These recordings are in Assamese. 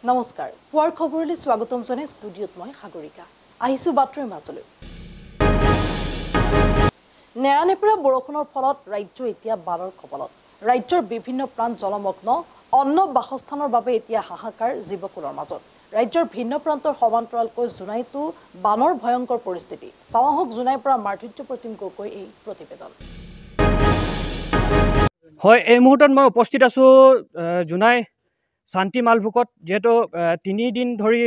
নমস্কাৰ পুৱাৰ খবৰলৈ স্বাগতম জনাই ষ্টুডিঅত মই সাগৰিকা আহিছো বাতৰিৰ মাজলৈ নেৰানেপেৰা বৰষুণৰ ফলত ৰাজ্য এতিয়া বানৰ কবলত ৰাজ্যৰ বিভিন্ন প্ৰান্ত জলমগ্ন অন্ন বাসস্থানৰ বাবে এতিয়া হাহাকাৰ জীৱকুলৰ মাজত ৰাজ্যৰ ভিন্ন প্ৰান্তৰ সমান্তৰালকৈ জুনাইতো বানৰ ভয়ংকৰ পৰিস্থিতি চাওহক জুনাইৰ পৰা মাৰ্ধিত্য প্ৰতিম গগৈ এই প্ৰতিবেদন হয় এই মুহূৰ্তত মই উপস্থিত আছো জুনাই শান্তি মালভোগত যেহেতু 3 দিন ধৰি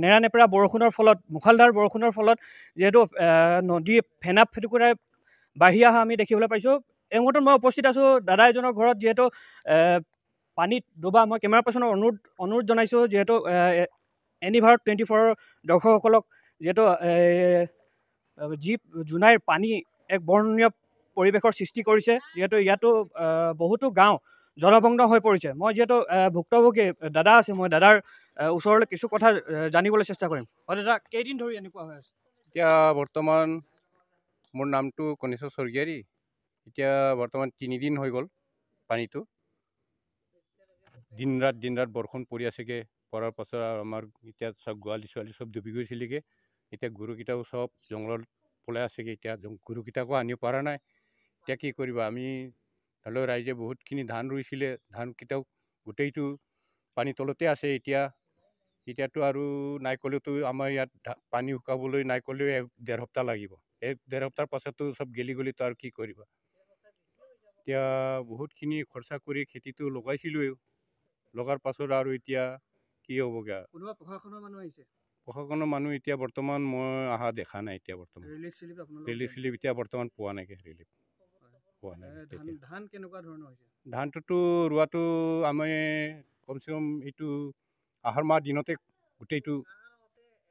নেৰানেপেৰা বৰষুণৰ ফলত মুখলধাৰ বৰষুণৰ ফলত যেহেতু নদী ফেনা ফেটুকুৰাই বাঢ়ি অহা আমি দেখিবলৈ পাইছোঁ এই মুহূৰ্তত মই উপস্থিত আছোঁ দাদা এজনৰ ঘৰত যেহেতু পানীত ডুবা মই কেমেৰা পাৰ্চনৰ অনুৰোধ জনাইছোঁ যেহেতু এনিভাৰত 24 দৰ্শকসকলক যেহেতু যি জুনাইৰ পানী এক বৰ্ণনীয় পৰিৱেশৰ সৃষ্টি কৰিছে যেহেতু ইয়াতো বহুতো গাঁও জলমগ্ন হৈ পৰিছে মই যেহেতু ভুক্তভোগী দাদা আছে মই দাদাৰ ওচৰলৈ কিছু কথা জানিবলৈ চেষ্টা কৰিম হয় দাদা কেইদিন ধৰি এনেকুৱা হৈ আছে এতিয়া বৰ্তমান মোৰ নামটো কণেশ্বৰ স্বৰ্গীয়াৰী এতিয়া বৰ্তমান 3 দিন হৈ গ'ল পানীটো দিন ৰাত বৰষুণ পৰি আছেগে পৰাৰ পাছত আমাৰ এতিয়া সব গোৱালি ছোৱালী সব ডুবি গৈছিলেগে এতিয়া গৰুকেইটাও সব জংঘলত পলাই আছেগে এতিয়া গৰুকেইটাকো আনিব পৰা নাই এতিয়া কি কৰিবা আমি হলেও ৰাইজে বহুতখিনি ধান ৰুইছিলে ধানকেইটাও গোটেইটো পানী তলতে আছে এতিয়াতো আৰু নাই ক'লেওতো আমাৰ ইয়াত পানী শুকাবলৈ নাই ক'লেও 1.5 সপ্তাহ লাগিব 1.5 সপ্তাহৰ পাছতো সব গেলি গলিতো আৰু কি কৰিবা এতিয়া বহুতখিনি খৰচা কৰি খেতিটো লগাইছিলোৱে লগাৰ পাছত আৰু এতিয়া কি হ'বগে কোনোবা প্ৰশাসনৰ মানুহ আহিছে প্ৰশাসনৰ মানুহ এতিয়া বৰ্তমান মই আহা দেখা নাই এতিয়া বৰ্তমান ৰিলিফ এতিয়া বৰ্তমান পোৱা নাই ৰিলিফ ধান কেনেকুৱা ধৰণৰ হৈছে ধানটোতো ৰোৱাটো আমি কমচে কম এইটো আহাৰ মাহ দিনতে গোটেইটো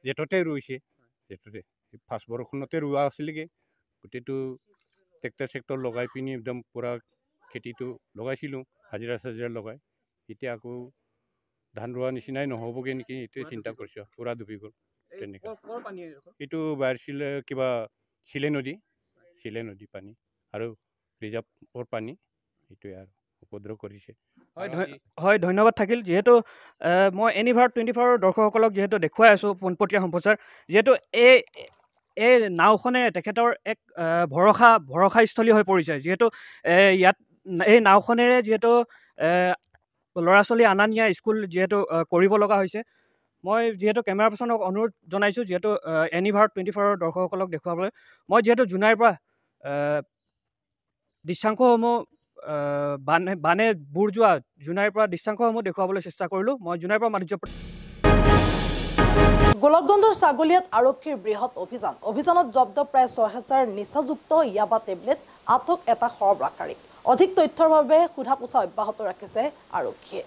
জেঠতে ৰুইছে জেঠতে ফাৰ্ষ্ট বৰষুণতে ৰোৱা আছিলেগে গোটেইটো ট্ৰেক্টৰ লগাই পিনি একদম পুৰা খেতিটো লগাইছিলোঁ হাজিৰা চাজিৰা লগাই এতিয়া আকৌ ধান ৰোৱা নিচিনাই নহ'বগে নেকি এইটোৱে চিন্তা কৰিছোঁ পুৰা ডুবি গ'ল তেনেকৈ এইটো বাঢ়িছিলে কিবা চিলে নদী পানী আৰু ৰিজাৰ্ভৰ পানী এইটোৱে আৰু উপদ্ৰৱ কৰিছে হয় ধন্যবাদ থাকিল যেহেতু মই এনিভাৰত 24 দৰ্শকসকলক যেহেতু দেখুৱাই আছোঁ পোনপটীয়া সম্প্ৰচাৰ যেহেতু এই নাওখনে তেখেতৰ এক ভৰসাস্থলী হৈ পৰিছে যিহেতু ইয়াত এই নাওখনেৰে যিহেতু ল'ৰা ছোৱালী আনা নিয়া স্কুল যিহেতু কৰিব লগা হৈছে মই যিহেতু কেমেৰা পাৰ্চনক অনুৰোধ জনাইছোঁ যিহেতু এনিভাৰত 24 দৰ্শকসকলক দেখুৱাবলৈ মই যিহেতু জুনাইৰ পৰা দৃশ্যাংশসমূহ বানে বুৰ যোৱা জুনাইৰ পৰা দৃশ্যাংশসমূহ দেখুৱাবলৈ চেষ্টা কৰিলোঁ মই জুনাইৰ পৰা মাৰ্ধিত্য গোলকগঞ্জৰ ছাগলীয়াত আৰক্ষীৰ বৃহৎ অভিযানত জব্দ প্ৰায় 6000 নিচাযুক্ত ইয়াবা টেবলেট আটক এটা সৰবৰাহকাৰী অধিক তথ্যৰ বাবে সোধা পোছা অব্যাহত ৰাখিছে আৰক্ষীয়ে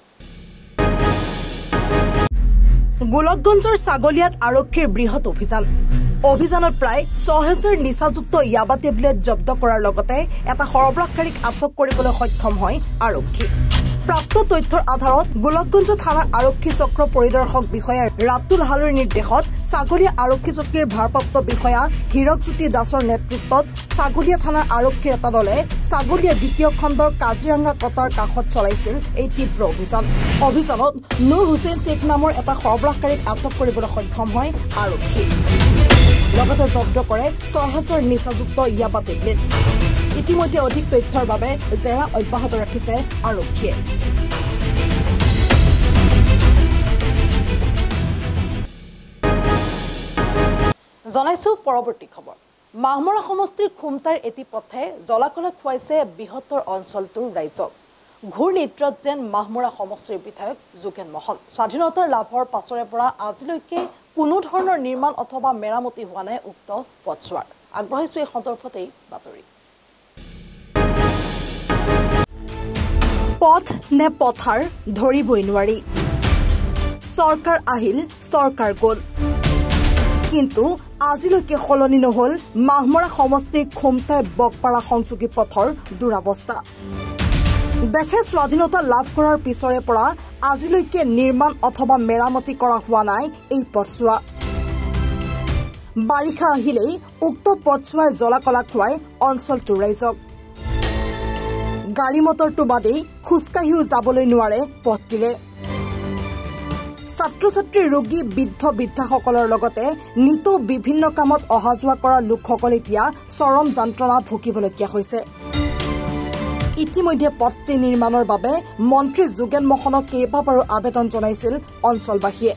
গোলকগঞ্জৰ ছাগলীয়াত আৰক্ষীৰ বৃহৎ অভিযানত প্ৰায় 6000 নিচাযুক্ত ইয়াবা টেবলেট জব্দ কৰাৰ লগতে এটা সৰবৰাহকাৰীক আটক কৰিবলৈ সক্ষম হয় আৰক্ষী প্ৰাপ্ত তথ্যৰ আধাৰত গোলকগঞ্জ থানাৰ আৰক্ষী চক্ৰ পৰিদৰ্শক বিষয়া ৰাতুল হালৰ নিৰ্দেশত ছাগলীয়া আৰক্ষী চকীৰ ভাৰপ্ৰাপ্ত বিষয়া হীৰকজ্যোতি দাসৰ নেতৃত্বত ছাগলীয়া থানাৰ আৰক্ষীৰ এটা দলে ছাগলীয়া দ্বিতীয় খণ্ডৰ কাজিৰঙা কটাৰ কাষত চলাইছিল এই তীব্ৰ অভিযানত নুৰ হুছেইন শ্বেখ নামৰ এটা সৰবৰাহকাৰীক আটক কৰিবলৈ সক্ষম হয় আৰক্ষী লগতে জব্দ কৰে 6000 নিচাযুক্ত ইয়াবা টেবলেট ইতিমধ্যে অধিক তথ্যৰ বাবে জেৰা অব্যাহত ৰাখিছে আৰক্ষীয়ে জনাইছো পৰৱৰ্তী খবৰ মাহমৰা সমষ্টিৰ খুমতাৰ এটি পথে জলাকলা খুৱাইছে বৃহত্তৰ অঞ্চলটোৰ ৰাইজক ঘূৰ নিদ্ৰাত যেন মাহমৰা সমষ্টিৰ বিধায়ক যোগেন মহন স্বাধীনতাৰ লাভৰ পাছৰে পৰা আজিলৈকে কোনো ধৰণৰ নিৰ্মাণ অথবা মেৰামতি হোৱা নাই উক্ত পথছোৱাৰ আগবঢ়াইছো এই সন্দৰ্ভত এই বাতৰি পথ নে পথাৰ ধৰিবই নোৱাৰি চৰকাৰ আহিল চৰকাৰ গ'ল কিন্তু আজিলৈকে সলনি নহল মাহমৰা সমষ্টিৰ খুমতাই বকপাৰা সংযোগী পথৰ দুৰাৱস্থা দেখে স্বাধীনতা লাভ কৰাৰ পিছৰে পৰা আজিলৈকে নিৰ্মাণ অথবা মেৰামতি কৰা হোৱা নাই এই পথছোৱা বাৰিষা আহিলেই উক্ত পথছোৱাই জলাকলা খুৱাই অঞ্চলটোৰ ৰাইজক গাড়ী মটৰটো বাদেই খোজকাঢ়িও যাবলৈ নোৱাৰে পথটিৰে ছাত্ৰ ছাত্ৰী ৰোগী বৃদ্ধাসকলৰ লগতে নিত বিভিন্ন কামত অহা যোৱা কৰা লোকসকল এতিয়া চৰম যন্ত্ৰণা ভুগিবলগীয়া হৈছে ইতিমধ্যে পথটি নিৰ্মাণৰ বাবে মন্ত্ৰী যোগেন মহনক কেইবাবাৰো আবেদন জনাইছিল অঞ্চলবাসীয়ে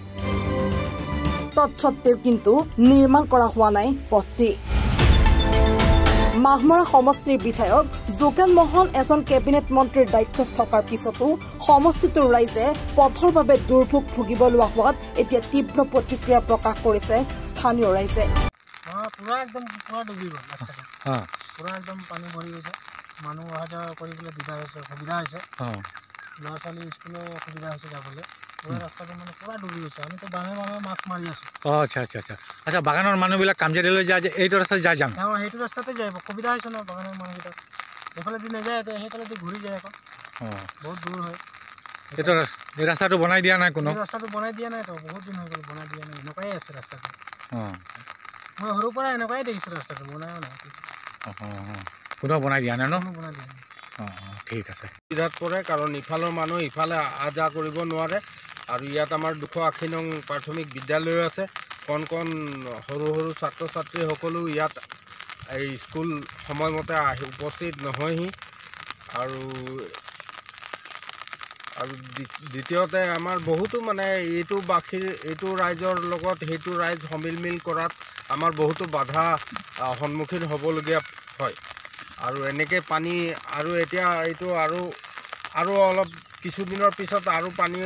তৎসত্ত্বেও কিন্তু নিৰ্মাণ কৰা হোৱা নাই পথটি মাহমৰা সমষ্টিৰ বিধায়ক যোগেন মোহন এজন কেবিনেট মন্ত্ৰীৰ দায়িত্বত থকাৰ পিছতো সমষ্টিটোৰ ৰাইজে পথৰ বাবে দুৰ্ভোগ ভুগিব লোৱা হোৱাত এতিয়া তীব্ৰ প্ৰতিক্ৰিয়া প্ৰকাশ কৰিছে স্থানীয় ৰাইজে পুৰা একদম পুৰা ডুবি গ'ল পুৰা একদম পানী ভৰি গৈছে মানুহ অহা যোৱা কৰিবলৈ সুবিধা হৈছে ল'ৰা ছোৱালী স্কুলৰ অসুবিধা হৈছে যাবলৈ পুৰা ৰাস্তাটো মানে পুৰা ডুবি গৈছে আমিতো বানে মাছ মাৰি আছো আচ্ছা আচ্ছা আচ্ছা আচ্ছা বাগানৰ মানুহবিলাক কামজাৰীলৈ যায় যে এইটো ৰাস্তাত যায় জানো সেইটো ৰাস্তাতে যায় সুবিধা হৈছে ন বাগানৰ মানুহকেইটা এইফালেদি নাযায় সেইফালেদি ঘূৰি যায় আকৌ বহুত দূৰ হয় এইটো এই ৰাস্তাটো বনাই দিয়া নাই কোনো ৰাস্তাটো বনাই দিয়া নাই তো বহুত দিন হৈ গ'ল বনাই দিয়া নাই এনেকুৱাই আছে ৰাস্তাটো মই সৰুৰ পৰা এনেকুৱাই দেখিছোঁ ৰাস্তাটো বনায়ো নাই কোনো বনাই দিয়া নাই ন বনাই দিয়া নাই ঠিক আছে সুবিধাত পৰে কাৰণ ইফালৰ মানুহ ইফালে আহ যাহ কৰিব নোৱাৰে আৰু ইয়াত আমাৰ 280 নং প্ৰাথমিক বিদ্যালয় আছে কণ কণ সৰু সৰু ছাত্ৰ ছাত্ৰীসকলো ইয়াত এই স্কুল সময়মতে আহি উপস্থিত নহয়হি আৰু দ্বিতীয়তে আমাৰ বহুতো মানে এইটো ৰাইজৰ লগত সেইটো ৰাইজ সমিলমিল কৰাত আমাৰ বহুতো বাধা সন্মুখীন হ'বলগীয়া হয় আৰু এনেকৈ পানী আৰু এতিয়া এইটো আৰু অলপ কিছুদিনৰ পিছত আৰু পানী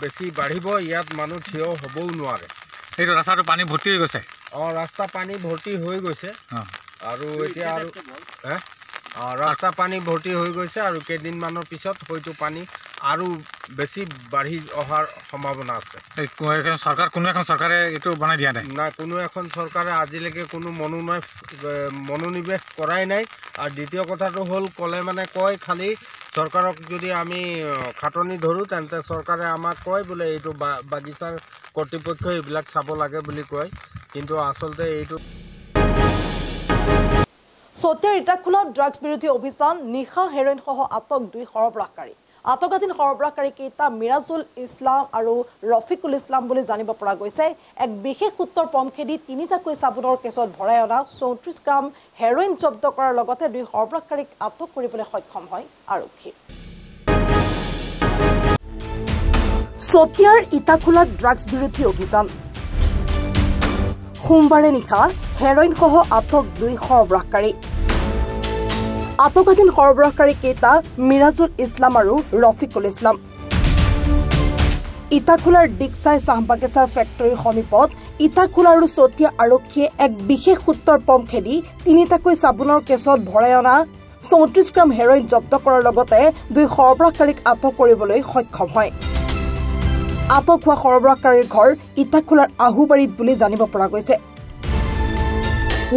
বেছি বাঢ়িব ইয়াত মানুহ থিয় হ'বও নোৱাৰে এইটো ৰাস্তাটো পানী ভৰ্তি হৈ গৈছে ৰাস্তা পানী ভৰ্তি হৈ গৈছে আৰু এতিয়া আৰু ৰাস্তা পানী ভৰ্তি হৈ গৈছে আৰু কেইদিনমানৰ পিছত হয়তো পানী আৰু বেছি বাঢ়ি অহাৰ সম্ভাৱনা আছে কোনো এখন চৰকাৰে এইটো বনাই দিয়া নাই কোনো এখন চৰকাৰে আজিলৈকে কোনো মনোনিৱেশ কৰাই নাই আৰু দ্বিতীয় কথাটো হ'ল ক'লে মানে কয় খালি চৰকাৰক যদি আমি খাটনি ধৰোঁ তেন্তে চৰকাৰে আমাক কয় বোলে এইটো বাগিচাৰ কৰ্তৃপক্ষই এইবিলাক চাব লাগে বুলি কয় কিন্তু আচলতে এইটো চতিয়াৰ ইটাখোলাত ড্ৰাগছ বিৰোধী অভিযান নিশা হেৰইন সহ আটক 2 সৰবৰাহকাৰী আটকাধীন সৰবৰাহকাৰী কেইটা মিৰাজুল ইছলাম আৰু ৰফিকুল ইছলাম বুলি জানিব পৰা গৈছে এক বিশেষ সূত্ৰৰ পমখেদি তিনিটাকৈ চাবুনৰ কেছত ভৰাই অনা 34 গ্ৰাম হেৰইন জব্দ কৰাৰ লগতে 2 সৰবৰাহকাৰীক আটক কৰিবলৈ সক্ষম হয় আৰক্ষী চতিয়াৰ ইটাখোলাত ড্ৰাগছ বিৰোধী অভিযান সোমবাৰে নিশা হেৰইন সহ আটক 2 সৰবৰাহকাৰী আটকাধীন সৰবৰাহকাৰী কেইটা মিৰাজুল ইছলাম আৰু ৰফিকুল ইছলাম ইটাখোলাৰ ডিকচাই চাহবাগিচাৰ ফেক্টৰীৰ সমীপত ইটাখোলা আৰু চতিয়া আৰক্ষীয়ে এক বিশেষ সূত্ৰৰ পমখেদি তিনিটাকৈ চাবুনৰ কেছত ভৰাই অনা 34 গ্ৰাম হেৰইন জব্দ কৰাৰ লগতে 2 সৰবৰাহকাৰীক আটক কৰিবলৈ সক্ষম হয় আটক হোৱা সৰবৰাহকাৰীৰ ঘৰ ইটাখোলাৰ আহুবাৰীত বুলি জানিব পৰা গৈছে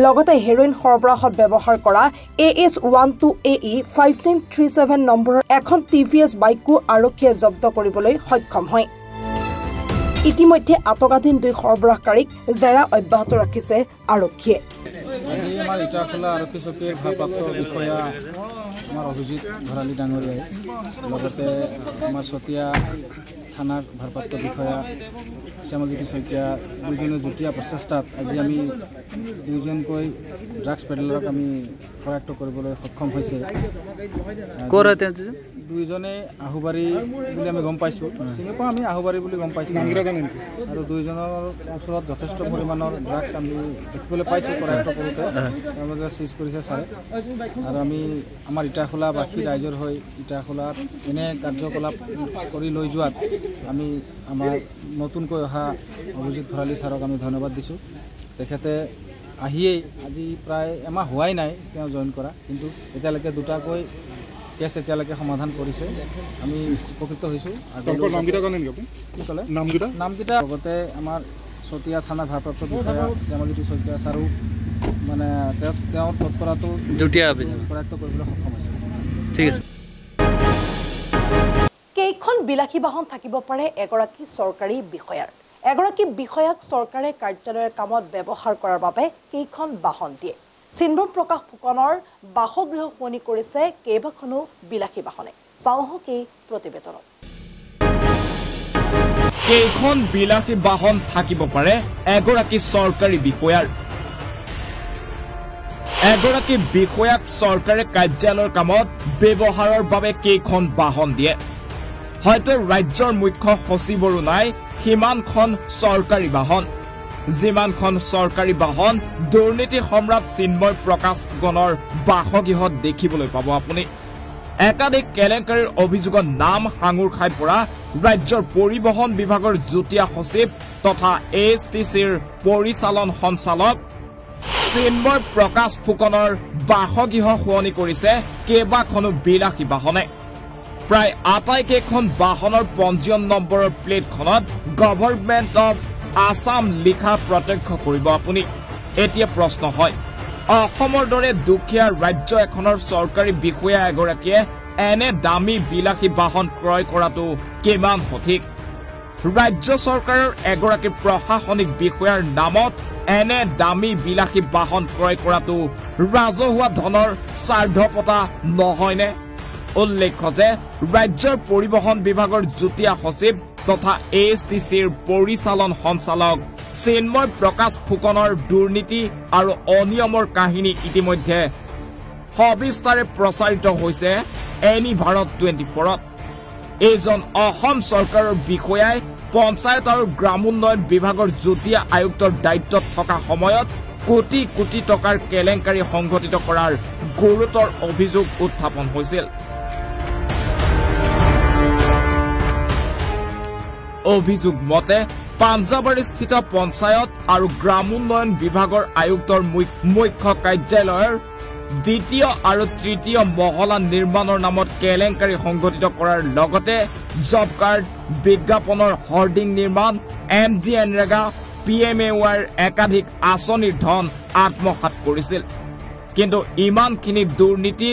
লগতে হেৰইন সৰবৰাহত ব্যৱহাৰ কৰা AS12AE 5937 নম্বৰৰ এখন TVS বাইকো আৰক্ষীয়ে জব্দ কৰিবলৈ সক্ষম হয় ইতিমধ্যে আটকাধীন 2 সৰবৰাহকাৰীক জেৰা অব্যাহত ৰাখিছে আৰক্ষীয়ে আজি আমাৰ ইটাখোলা আৰক্ষী চকীৰ ভাৰপ্ৰাপ্ত বিষয়া আমাৰ অভিজিত ভৰালী ডাঙৰীয়াই লগতে আমাৰ চতিয়া থানাৰ ভাৰপ্ৰাপ্ত বিষয়া শ্যামজ্যোতি শইকীয়া দুজনে যুটীয়া প্ৰচেষ্টাত আজি আমি দুজনকৈ ড্ৰাগছ পেডেলাৰক আমি কৰায়ত্ব কৰিবলৈ সক্ষম হৈছে দুইজনে আহুবাৰী বুলি আমি গম পাইছোঁ চিনি পাওঁ আমি আহুবাৰী বুলি গম পাইছোঁ আৰু দুইজনৰ ওচৰত যথেষ্ট পৰিমাণৰ ড্ৰাগছ আমি দেখিবলৈ পাইছোঁ কৰায়ত্ব কৰোঁতে তেওঁলোকে চিজ কৰিছে ছাৰে আৰু আমি আমাৰ ইটাখোলাবাসী ৰাইজৰ হৈ ইটাখোলাত এনে কাৰ্যকলাপ কৰি লৈ যোৱাত আমি আমাৰ নতুনকৈ অহা অভিজিত ভৰালী ছাৰক আমি ধন্যবাদ দিছোঁ তেখেতে আহিয়েই আজি প্ৰায় এমাহ হোৱাই নাই তেওঁ জইন কৰা কিন্তু এতিয়ালৈকে দুটাকৈ কেছ এতিয়ালৈকে সমাধান কৰিছে আমি উপকৃত হৈছোঁ নামকেইটা লগতে আমাৰ চতিয়া থানাৰ ভাৰপ্ৰাপ্ত বিষয়া শ্যামজ্যোতি শইকীয়া ছাৰো মানে তেওঁৰ তৎপৰতাটো কৰায়ত্ব কৰিবলৈ সক্ষম হৈছে ঠিক আছে কেইখন বিলাসী বাহন থাকিব পাৰে এগৰাকী চৰকাৰী বিষয়াৰ এগৰাকী বিষয়াক চৰকাৰে কাৰ্যালয়ৰ কামত ব্যৱহাৰ কৰাৰ বাবে কেইখন বাহন দিয়ে সিনভ্ৰম প্ৰকাশ ফুকনৰ বাসগৃহ শুৱনি কৰিছে কেইবাখনো বিলাসী বাহনে চাওঁহক এই প্ৰতিবেদনত কেইখন বিলাসী বাহন থাকিব পাৰে এগৰাকী চৰকাৰী বিষয়াৰ এগৰাকী বিষয়াক চৰকাৰে কাৰ্যালয়ৰ কামত ব্যৱহাৰৰ বাবে কেইখন বাহন দিয়ে হয়তো ৰাজ্যৰ মুখ্য সচিবৰো নাই সিমানখন চৰকাৰী বাহন যিমানখন চৰকাৰী বাহন দুৰ্নীতি সম্ৰাট চিন্ময় প্ৰকাশ ফুকনৰ বাসগৃহত দেখিবলৈ পাব আপুনি একাধিক কেলেংকাৰীৰ অভিযোগত নাম হাঙুৰ খাই পৰা ৰাজ্যৰ পৰিবহণ বিভাগৰ যুটীয়া সচিব তথা এএছটিচিৰ পৰিচালন সঞ্চালক চিন্ময় প্ৰকাশ ফুকনৰ বাসগৃহ শুৱনি কৰিছে কেইবাখনো বিলাসী বাহনে প্ৰায় আটাইকেইখন বাহনৰ পঞ্জীয়ন নম্বৰৰ প্লেটখনত গভৰ্ণমেণ্ট অফ আসাম লিখা প্ৰত্যক্ষ কৰিব আপুনি এতিয়া প্ৰশ্ন হয় অসমৰ দৰে দুখীয়া ৰাজ্য এখনৰ চৰকাৰী বিষয়া এগৰাকীয়ে এনে দামী বিলাসী বাহন ক্ৰয় কৰাটো কিমান সঠিক ৰাজ্য চৰকাৰৰ এগৰাকী প্ৰশাসনিক বিষয়াৰ নামত এনে দামী বিলাসী বাহন ক্ৰয় কৰাটো ৰাজহুৱা ধনৰ স্বাৰ্থপতা নহয়নে উল্লেখ্য যে ৰাজ্যৰ পৰিবহণ বিভাগৰ যুটীয়া সচিব তথা এএছটিচিৰ পৰিচালন সঞ্চালক চিন্ময় প্ৰকাশ ফুকনৰ দুৰ্নীতি আৰু অনিয়মৰ কাহিনী ইতিমধ্যে সবিস্তাৰে প্ৰচাৰিত হৈছে এনি ভাৰত 24ত এইজন অসম চৰকাৰৰ বিষয়াই পঞ্চায়ত আৰু গ্ৰামোন্নয়ন বিভাগৰ যুটীয়া আয়ুক্তৰ দায়িত্বত থকা সময়ত কোটি কোটি টকাৰ কেলেংকাৰী সংঘটিত কৰাৰ গুৰুতৰ অভিযোগ উত্থাপন হৈছিল অভিযোগ মতে পাঞ্জাবাৰীস্থিত পঞ্চায়ত আৰু গ্ৰামোন্নয়ন বিভাগৰ আয়ুক্তৰ মুখ্য কাৰ্যালয়ৰ দ্বিতীয় আৰু তৃতীয় মহলা নিৰ্মাণৰ নামত কেলেংকাৰী সংঘটিত কৰাৰ লগতে জব কাৰ্ড বিজ্ঞাপনৰ হৰ্ডিং নিৰ্মাণ MGNৰেগা PMAYৰ একাধিক আঁচনিৰ ধন আত্মসাৎ কৰিছিল কিন্তু ইমানখিনি দুৰ্নীতি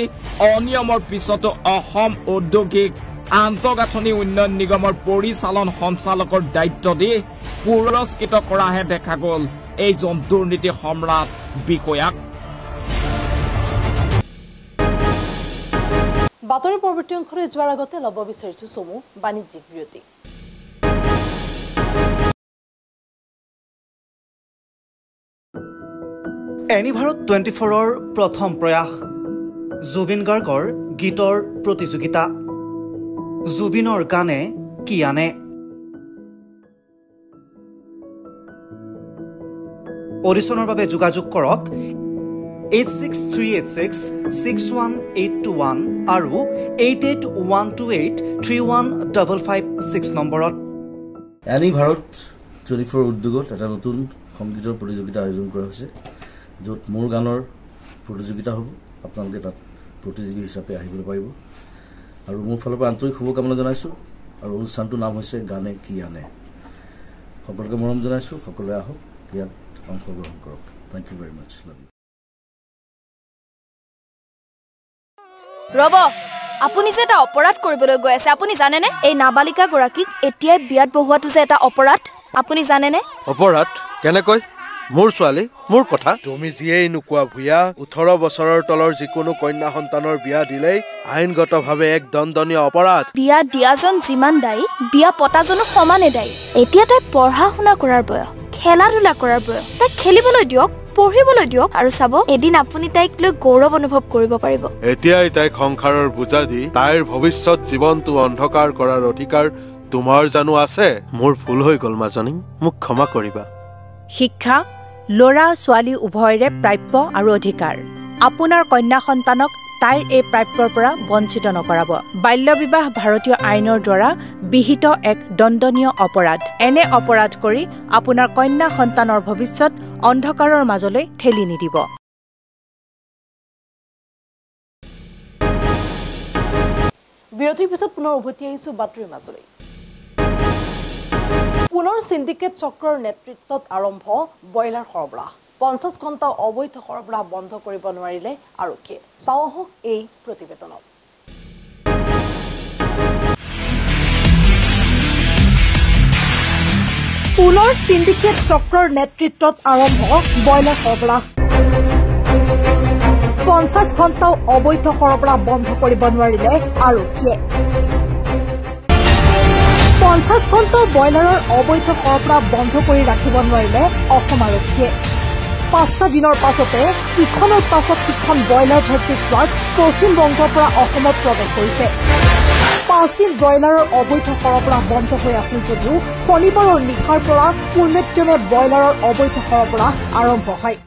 অনিয়মৰ পিছতো অসম ঔদ্যোগিক আন্তঃগাঁথনি উন্নয়ন নিগমৰ পৰিচালন সঞ্চালকৰ দায়িত্ব দি পুৰস্কৃত কৰাহে দেখা গ'ল এইজন দুৰ্নীতি সম্ৰাট বিষয়াক বাতৰি পৰৱৰ্তী অংশলৈ যোৱাৰ আগতে ল'ব বিচাৰিছো চমু বাণিজ্যিক বিৰতি এনি ভাৰত 24ৰ প্ৰথম প্ৰয়াস জুবিন গাৰ্গৰ গীতৰ প্ৰতিযোগিতা জুবিনৰ গানে কি আনে অডিশ্যনৰ বাবে যোগাযোগ কৰক 8638661821 আৰু 8812831556 নম্বৰত এনি ভাৰত 24 উদ্যোগত এটা নতুন সংগীতৰ প্ৰতিযোগিতা আয়োজন কৰা হৈছে য'ত মোৰ গানৰ প্ৰতিযোগিতা হ'ব আপোনালোকে তাত প্ৰতিযোগী হিচাপে আহিবলৈ পাৰিব আৰু মোৰ ফালৰ পৰা আন্তৰিক শুভকামনা জনাইছোঁ আৰু অনুষ্ঠানটোৰ নাম হৈছে গানে কি আনে সকলোকে মৰম জনাইছোঁ সকলোৱে আহক ইয়াত অংশগ্ৰহণ কৰক thank you very much love you Rob আপুনি যে এটা অপৰাধ কৰিবলৈ গৈ আছে আপুনি জানেনে এই নাবালিকা গৰাকীক এতিয়াই বিয়াত বহুৱাটো যে এটা অপৰাধ আপুনি জানেনে অপৰাধ কেনেকৈ মোৰ ছোৱালী মোৰ কথা তুমি যিয়েই নোকোৱা ভূঞা 18 বছৰৰ তলৰ যিকোনো কন্যা সন্তানৰ বিয়া দিলেই আইনগতভাৱে এক দণ্ডনীয় অপৰাধ বিয়া দিয়াজন যিমান দায়ী বিয়া পতাজনো সমানে দায়ী এতিয়া তাই পঢ়া শুনা কৰাৰ বয়স খেলা ধূলা কৰাৰ বয়স তাই খেলিবলৈ দিয়ক পঢ়িবলৈ দিয়ক আৰু চাব এদিন আপুনি তাইক লৈ গৌৰৱ অনুভৱ কৰিব পাৰিব এতিয়াই তাইক সংসাৰৰ বোজা দি তাইৰ ভৱিষ্যত জীৱনটো অন্ধকাৰ কৰাৰ অধিকাৰ তোমাৰ জানো আছে মোৰ ভুল হৈ গ'ল মাজনী মোক ক্ষমা কৰিবা শিক্ষা ল'ৰা ছোৱালী উভয়ৰে প্ৰাপ্য আৰু অধিকাৰ আপোনাৰ কন্যা সন্তানক তাইৰ এই প্ৰাপ্যৰ পৰা বঞ্চিত নকৰাব বাল্য বিবাহ ভাৰতীয় আইনৰ দ্বাৰা বিহিত এক দণ্ডনীয় অপৰাধ এনে অপৰাধ কৰি আপোনাৰ কন্যা সন্তানৰ ভৱিষ্যত অন্ধকাৰৰ মাজলৈ ঠেলি নিদিব বিৰতিৰ পিছত পুনৰ উভতি আহিছো বাতৰিৰ মাজলৈ পুনৰ সিন্ডিকেট চক্ৰৰ নেতৃত্বত আৰম্ভ ব্ৰইলাৰ সৰবৰাহ 50 ঘণ্টা অবৈধ সৰবৰাহ বন্ধ কৰিব নোৱাৰিলে আৰক্ষীয়ে চাওক এই প্ৰতিবেদনত পুনৰ সিন্ডিকেট চক্ৰৰ নেতৃত্বত আৰম্ভ ব্ৰইলাৰ সৰবৰাহ 50 ঘণ্টা অবৈধ সৰবৰাহ বন্ধ কৰিব নোৱাৰিলে আৰক্ষীয়ে 50 ঘণ্টা ব্ৰইলাৰৰ অবৈধ সৰবৰাহ বন্ধ কৰি ৰাখিব নোৱাৰিলে অসম আৰক্ষীয়ে 5টা দিনৰ পাছতে ইখনৰ পাছত সিখন ব্ৰইলাৰ ভৰ্তি ট্ৰাক পশ্চিম বংগৰ পৰা অসমত প্ৰৱেশ কৰিছে 5 দিন ব্ৰইলাৰৰ অবৈধ সৰবৰাহ বন্ধ হৈ আছিল যদিও শনিবাৰৰ নিশাৰ পৰা পুনৰ্ক্ৰমে ব্ৰইলাৰৰ অবৈধ সৰবৰাহ আৰম্ভ হয়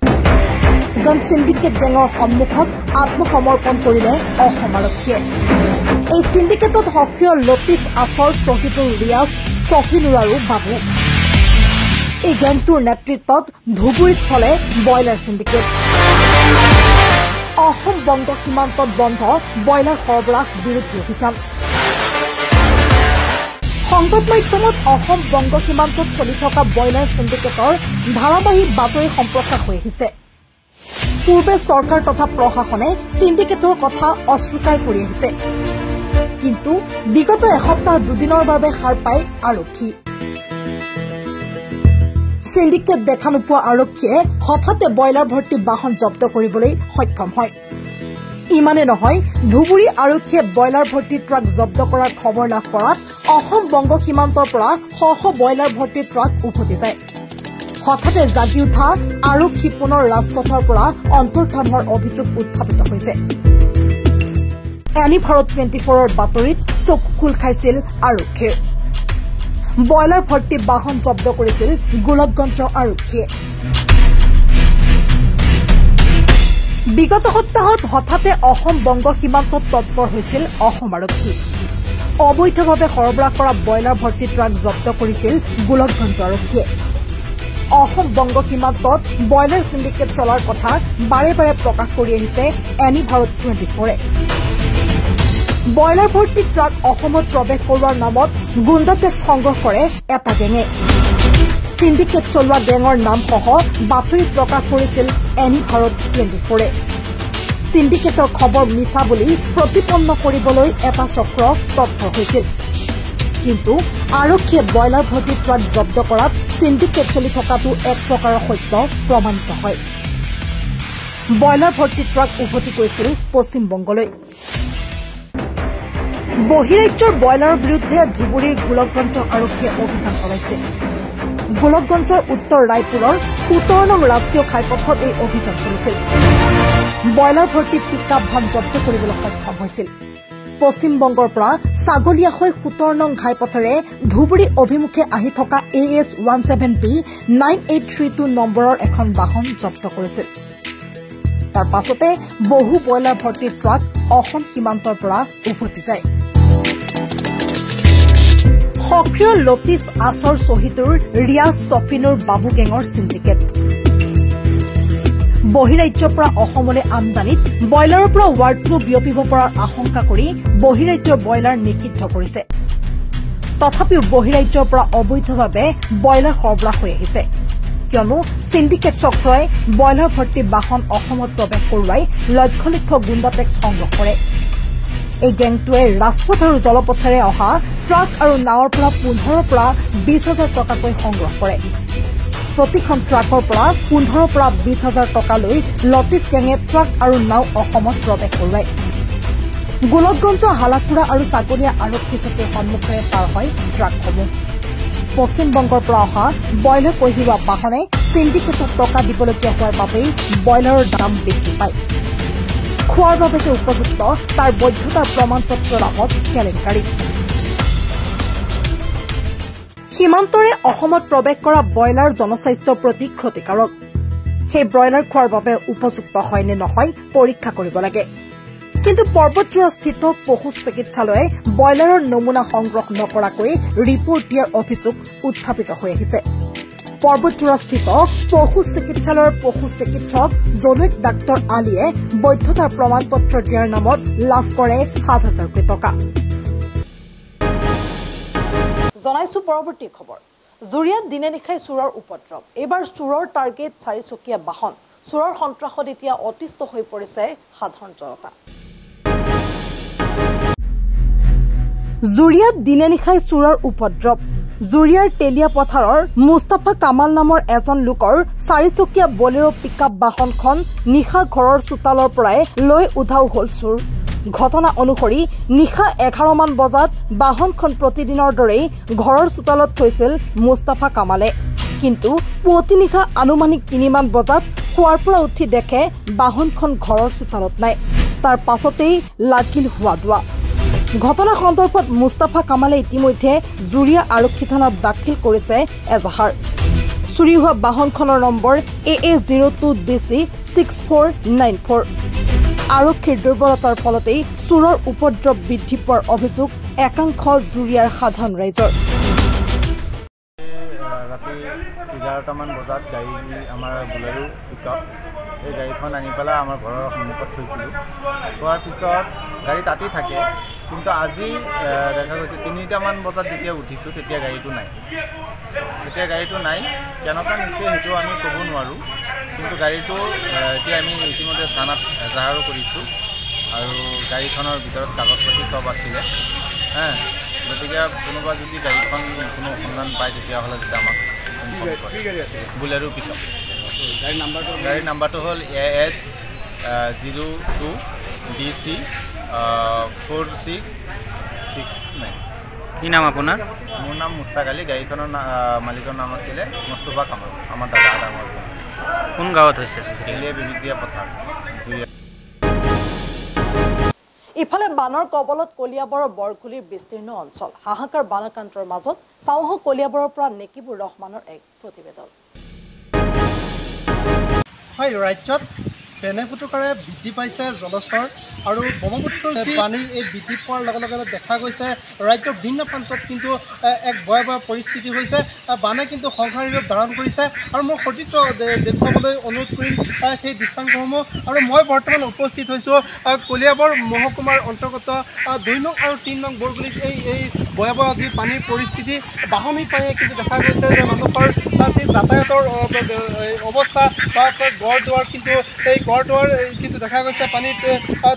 যেন সিন্ডিকেট গেঙৰ সন্মুখত আত্মসমৰ্পণ কৰিলে অসম আৰক্ষীয়ে এই সিন্ডিকেটত সক্ৰিয় লতিফ আছৰ শহীদুল ৰিয়াজ সফিনুৰ আৰু বাবু এই গেংটোৰ নেতৃত্বত ধুবুৰীত চলে ব্ৰইলাৰ সিন্ডিকেট অসম বংগ সীমান্তত বন্ধ ব্ৰইলাৰ সৰবৰাহ বিৰোধী অভিযান সংবাদ মাধ্যমত অসম বংগ সীমান্তত চলি থকা ব্ৰইলাৰ সিন্ডিকেটৰ ধাৰাবাহিক বাতৰি সম্প্ৰচাৰ হৈ আহিছে পূৰ্বে চৰকাৰ তথা প্ৰশাসনে সিন্ডিকেটৰ কথা অস্বীকাৰ কৰি আহিছে কিন্তু বিগত এসপ্তাহ দুদিনৰ বাবে সাৰ পায় আৰক্ষী সিন্ডিকেট দেখা নোপোৱা আৰক্ষীয়ে হঠাতে ব্ৰইলাৰ ভৰ্তি বাহন জব্দ কৰিবলৈ সক্ষম হয় ইমানে নহয় ধুবুৰী আৰক্ষীয়ে ব্ৰইলাৰ ভৰ্তি ট্ৰাক জব্দ কৰাৰ খবৰ লাভ কৰাত অসম বংগ সীমান্তৰ পৰা শ ব্ৰইলাৰ ভৰ্তি ট্ৰাক উভতি যায় হঠাতে জাগি উঠা আৰক্ষী পুনৰ ৰাজপথৰ পৰা অন্তৰ্ধান হোৱাৰ অভিযোগ উত্থাপিত হৈছে এনি ভাৰত 24ৰ বাতৰিত চকু খোল খাইছিল আৰক্ষীৰ ব্ৰইলাৰ ভৰ্তি বাহন জব্দ কৰিছিল গোলকগঞ্জ আৰক্ষীয়ে বিগত সপ্তাহত হঠাতে অসম বংগ সীমান্তত তৎপৰ হৈছিল অসম আৰক্ষী অবৈধভাৱে সৰবৰাহ কৰা ব্ৰইলাৰ ভৰ্তি ট্ৰাক জব্দ কৰিছিল গোলকগঞ্জ আৰক্ষীয়ে অসম বংগ সীমান্তত ব্ৰইলাৰ সিন্ডিকেট চলাৰ কথা বাৰে বাৰে প্ৰকাশ কৰি আহিছে এনি ভাৰত 24ৰে ব্ৰইলাৰ ভৰ্তি ট্ৰাক অসমত প্ৰৱেশ কৰোৱাৰ নামত গুণ্ডা টেক্স সংগ্ৰহ কৰে এটা গেঙে সিন্ডিকেট চলোৱা গেঙৰ নামসহ বাতৰি প্ৰকাশ কৰিছিল এনি ভাৰত 24ৰে সিন্ডিকেটৰ খবৰ মিছা বুলি প্ৰতিপন্ন কৰিবলৈ এটা চক্ৰ তৎপৰ হৈছিল কিন্তু আৰক্ষীয়ে ব্ৰইলাৰ ভৰ্তি ট্ৰাক জব্দ কৰাত সিন্ডিকেট চলি থকাটো এক প্ৰকাৰৰ সত্য প্ৰমাণিত হয় ব্ৰইলাৰ ভৰ্তি ট্ৰাক উভতি গৈছিল পশ্চিম বংগলৈ বহিৰাজ্যৰ ব্ৰইলাৰৰ বিৰুদ্ধে ধুবুৰীৰ গোলকগঞ্জ আৰক্ষীয়ে অভিযান চলাইছে গোলকগঞ্জৰ উত্তৰ ৰায়পুৰৰ 17 নং ৰাষ্ট্ৰীয় ঘাইপথত এই অভিযান চলিছিল ব্ৰইলাৰ ভৰ্তি পিকআপ ভান জব্দ কৰিবলৈ সক্ষম হৈছিল পশ্চিম বংগৰ পৰা ছাগলীয়া হৈ 17 নং ঘাইপথেৰে ধুবুৰী অভিমুখে আহি থকা AS 17B 9832 নম্বৰৰ এখন বাহন জব্দ কৰিছিল তাৰ পাছতে বহু ব্ৰইলাৰ ভৰ্তি ট্ৰাক অসম সীমান্তৰ পৰা উভতি যায় সক্ৰিয় লতিফ আছৰ শহীদুৰ ৰিয়াজ সফিনুৰ বাবু গেঙৰ সিন্ডিকেট বহিৰাজ্যৰ পৰা অসমলৈ আমদানিত ব্ৰইলাৰৰ পৰা ৱাৰ্ড ফ্লু বিয়পিব পৰাৰ আশংকা কৰি বহিৰাজ্যৰ ব্ৰইলাৰ নিষিদ্ধ কৰিছে তথাপিও বহিৰাজ্যৰ পৰা অবৈধভাৱে ব্ৰইলাৰ সৰবৰাহ হৈ আহিছে কিয়নো সিন্ডিকেট চক্ৰই ব্ৰইলাৰ ভৰ্তি বাহন অসমত প্ৰৱেশ কৰোৱাই লক্ষ লক্ষ গুণ্ডা টেক্স সংগ্ৰহ কৰে এই গেংটোৱে ৰাজপথ আৰু জলপথেৰে অহা ট্ৰাক আৰু নাৱৰ পৰা 15 পৰা 20,000 টকাকৈ সংগ্ৰহ কৰে প্ৰতিখন ট্ৰাকৰ পৰা 15 পৰা 20,000 টকালৈ লতিফ গেঙে ট্ৰাক আৰু নাও অসমত প্ৰৱেশ কৰোৱায় গোলকগঞ্জ হালাকুৰা আৰু ছাগলীয়া আৰক্ষী চকীৰ সন্মুখেৰে পাৰ হয় ট্ৰাকসমূহ পশ্চিম বংগৰ পৰা অহা ব্ৰইলাৰ কঢ়িওৱা বাহনে সিন্ডিকেটত টকা দিবলগীয়া হোৱাৰ বাবেই ব্ৰইলাৰৰ দাম বৃদ্ধি পায় খোৱাৰ বাবে যে উপযুক্ত তাৰ বৈধতাৰ প্ৰমাণপত্ৰ লাভত কেলেংকাৰী সীমান্তৰে অসমত প্ৰৱেশ কৰা ব্ৰইলাৰ জনস্বাস্থ্যৰ প্ৰতি ক্ষতিকাৰক সেই ব্ৰইলাৰ খোৱাৰ বাবে উপযুক্ত হয় নে নহয় পৰীক্ষা কৰিব লাগে কিন্তু পৰ্বতজোৰাস্থিত পশু চিকিৎসালয়ে ব্ৰইলাৰৰ নমুনা সংগ্ৰহ নকৰাকৈ ৰিপৰ্ট দিয়াৰ অভিযোগ উত্থাপিত হৈ আহিছে পৰ্বতজোৰাস্থিত পশু চিকিৎসালয়ৰ পশু চিকিৎসক জনৈক ডাক্তৰ আলীয়ে বৈধতাৰ প্ৰমাণপত্ৰ দিয়াৰ নামত লাভ কৰে 7,000 টকা জনাইছো পৰৱৰ্তী খবৰ জুৰিয়াত দিনে নিশাই চোৰৰ উপদ্ৰৱ এইবাৰ চোৰৰ টাৰ্গেট 4চকীয়া বাহন চোৰৰ সন্ত্ৰাসত এতিয়া অতিষ্ঠ হৈ পৰিছে সাধাৰণ জনতা জুৰিয়াত দিনে নিশাই চোৰৰ উপদ্ৰৱ জুৰিয়াৰ তেলিয়া পথাৰৰ মুস্তাফা কামাল নামৰ এজন লোকৰ 4চকীয়া বলেৰো পিকআপ বাহনখন নিশা ঘৰৰ চোতালৰ পৰাই লৈ উধাও হল চোৰ ঘটনা অনুসৰি নিশা 11 মান বজাত বাহনখন প্ৰতিদিনৰ দৰেই ঘৰৰ চোতালত থৈছিল মুস্তাফা কামালে কিন্তু পুৱতি নিশা আনুমানিক 3 মান বজাত শুৱাৰ পৰা উঠি দেখে বাহনখন ঘৰৰ চোতালত নাই তাৰ পাছতেই লাগিল হোৱা ঘটনা সন্দৰ্ভত মুস্তাফা কামালে ইতিমধ্যে জুৰিয়া আৰক্ষী থানাত দাখিল কৰিছে এজাহাৰ চুৰি হোৱা বাহনখনৰ নম্বৰ AA02DC 6494 আৰক্ষীৰ দুৰ্বলতাৰ ফলতেই চোৰৰ উপদ্ৰৱ বৃদ্ধি পোৱাৰ অভিযোগ একাংশ জুৰিয়াৰ সাধাৰণ ৰাইজৰ ৰাতি 11টামান বজাত গাড়ী আমাৰ বুলেৰো পিকআপ এই গাড়ীখন আনি পেলাই আমাৰ ঘৰৰ সন্মুখত থৈছিলোঁ থোৱাৰ পিছত গাড়ী তাতেই থাকে কিন্তু আজি দেখা গৈছে 3টামান বজাত যেতিয়া উঠিছোঁ তেতিয়া গাড়ীটো নাই কেনেকুৱা নিশ্চয় সেইটো আমি ক'ব নোৱাৰোঁ কিন্তু গাড়ীটো এতিয়া আমি ইতিমধ্যে থানাত এজাহাৰো কৰিছোঁ আৰু গাড়ীখনৰ ভিতৰত কাগজ পাতি চব আছিলে গতিকে কোনোবা যদি গাড়ীখন কোনো সন্ধান পায় তেতিয়াহ'লে যেতিয়া আমাক বুলেৰো পিকআপ গাড়ীৰ নাম্বাৰটো হ'ল AS02DC 4669 কি নাম আপোনাৰ মোৰ নাম মুস্তাক আলী গাড়ীখনৰ মালিকৰ নাম আছিলে মুস্তাফা কামাল আমাৰ দাদা ডাঙৰ কোন গাঁৱত হৈছে বিবিজিয়া পথাৰ ইফালে বানৰ কবলত কলিয়াবৰৰ বৰকুলিৰ বিস্তীৰ্ণ অঞ্চল হাহাকাৰ বানকান্তৰ মাজত চাওহ কলিয়াবৰৰ পৰা নেকিবুৰ ৰহমানৰ এক প্ৰতিবেদন হয় ৰাজ্যত ফেনেফুটুকাৰে বৃদ্ধি পাইছে জলস্তৰ আৰু ব্ৰহ্মপুত্ৰৰ পানী এই বৃদ্ধি পোৱাৰ লগে লগে দেখা গৈছে ৰাজ্যৰ ভিন্ন প্ৰান্তত কিন্তু এক ভয়াৱহ পৰিস্থিতি হৈছে বানে কিন্তু সংসাৰী ৰূপ ধাৰণ কৰিছে আৰু মই সতীৰ্থ দেখুৱাবলৈ অনুৰোধ কৰিম সেই দৃশ্যাংশসমূহ আৰু মই বৰ্তমান উপস্থিত হৈছোঁ কলিয়াবৰ মহকুমাৰ অন্তৰ্গত 2 নং আৰু 3 নং বৰগুলিত এই ভয়াৱহ যি পানীৰ পৰিস্থিতি বাহনী পানীয়ে কিন্তু দেখা গৈছে যে মানুহৰ যি যাতায়াতৰ অৱস্থা বা গড় দুৱাৰ কিন্তু এই গড় দুৱাৰ কিন্তু দেখা গৈছে পানীত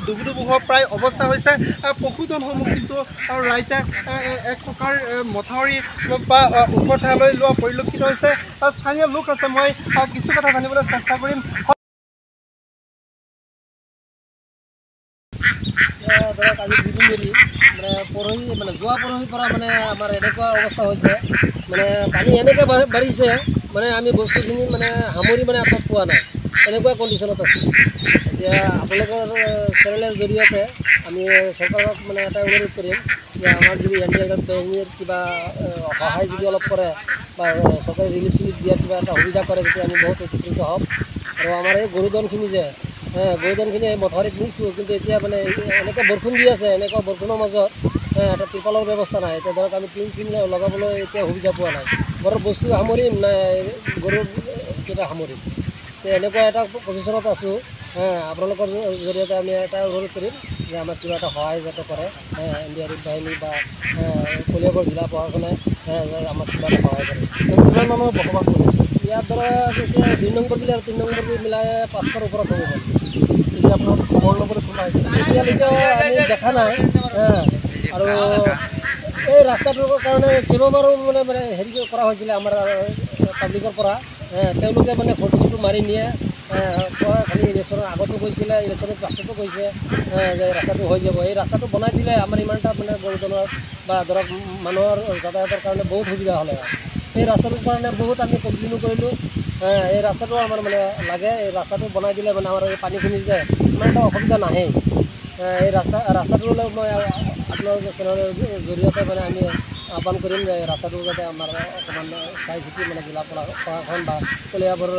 ডুবুডুবু প্ৰায় অৱস্থা হৈছে পশুধনসমূহ কিন্তু ৰাইজে এক প্ৰকাৰ মথাউৰি বা ওখ ঠাইলৈ লোৱা পৰিলক্ষিত হৈছে স্থানীয় লোক আছে মই কিছু কথা জানিবলৈ চেষ্টা কৰিম ধৰক আজি দুদিন ধৰি যোৱা পৰহিৰ পৰা আমাৰ এনেকুৱা অৱস্থা হৈছে পানী এনেকৈ বাঢ়িছে আমি বস্তুখিনি সামৰি আঁতৰত পোৱা নাই এনেকুৱা কণ্ডিশ্যনত আছে এতিয়া আপোনালোকৰ চেনেলৰ জৰিয়তে আমি চৰকাৰক এটা অনুৰোধ কৰিম যে আমাৰ যদি এনডিআৰএফ বাহিনীৰ কিবা সহায় যদি অলপ কৰে বা চৰকাৰে ৰিলিফ চিলিফ দিয়াৰ কিবা এটা সুবিধা কৰে তেতিয়া আমি বহুত উপকৃত হ'ম আৰু আমাৰ এই গৰুধনখিনি যে গৰুধনখিনি এই মথাউৰিত নিছোঁ কিন্তু এতিয়া এনেকৈ বৰষুণ দি আছে এনেকুৱা বৰষুণৰ মাজত এটা ত্ৰিপালৰ ব্যৱস্থা নাই এতিয়া ধৰক আমি টিন চিন লগাবলৈ এতিয়া সুবিধা পোৱা নাই ঘৰৰ বস্তু সামৰিম নাই গৰুৰ কেইটা সামৰিম এনেকুৱা এটা পজিশ্যনত আছোঁ আপোনালোকৰ জৰিয়তে আমি এটা অনুৰোধ কৰিম যে আমাক কিবা এটা সহায় যাতে কৰে এনডিআৰএফ বাহিনী বা কলিয়াবৰ জিলা প্ৰশাসনে আমাক কিবা এটা সহায় কৰে কিমান মানুহ বসবাস কৰে ইয়াত ধৰক এতিয়া 2 নম্বৰ বিল আৰু 3 নম্বৰ বিল মিলাই 500ৰ ওপৰত হ'ব এতিয়া আপোনাৰ খবৰ ল'বলৈ খোলা হৈছে এতিয়ালৈকে আমি দেখা নাই আৰু এই ৰাস্তাটোৰ কাৰণে কেইবাবাৰো হেৰি কৰা হৈছিলে আমাৰ পাব্লিকৰ পৰা তেওঁলোকে ফটো চটো মাৰি নিয়ে খালি ইলেকশ্যনৰ আগতো কৈছিলে ইলেকশ্যনৰ পাছতো কৈছে যে ৰাস্তাটো হৈ যাব এই ৰাস্তাটো বনাই দিলে আমাৰ ইমান এটা গৰুজনৰ বা ধৰক মানুহৰ যাতায়াতৰ কাৰণে বহুত সুবিধা হ'লে এই ৰাস্তাটোৰ কাৰণে বহুত আমি কমপ্লেইনো কৰিলোঁ এই ৰাস্তাটো আমাৰ লাগে এই ৰাস্তাটো বনাই দিলে আমাৰ এই পানীখিনি যে ইমান এটা অসুবিধা নাহে এই ৰাস্তাটোলৈ মই আপোনাৰ চেনেলৰ জৰিয়তে আমি আহ্বান কৰিম যে ৰাস্তাটো যাতে আমাৰ অকণমান চাই চিতি জিলা প্ৰশাসন বা কলিয়াবৰ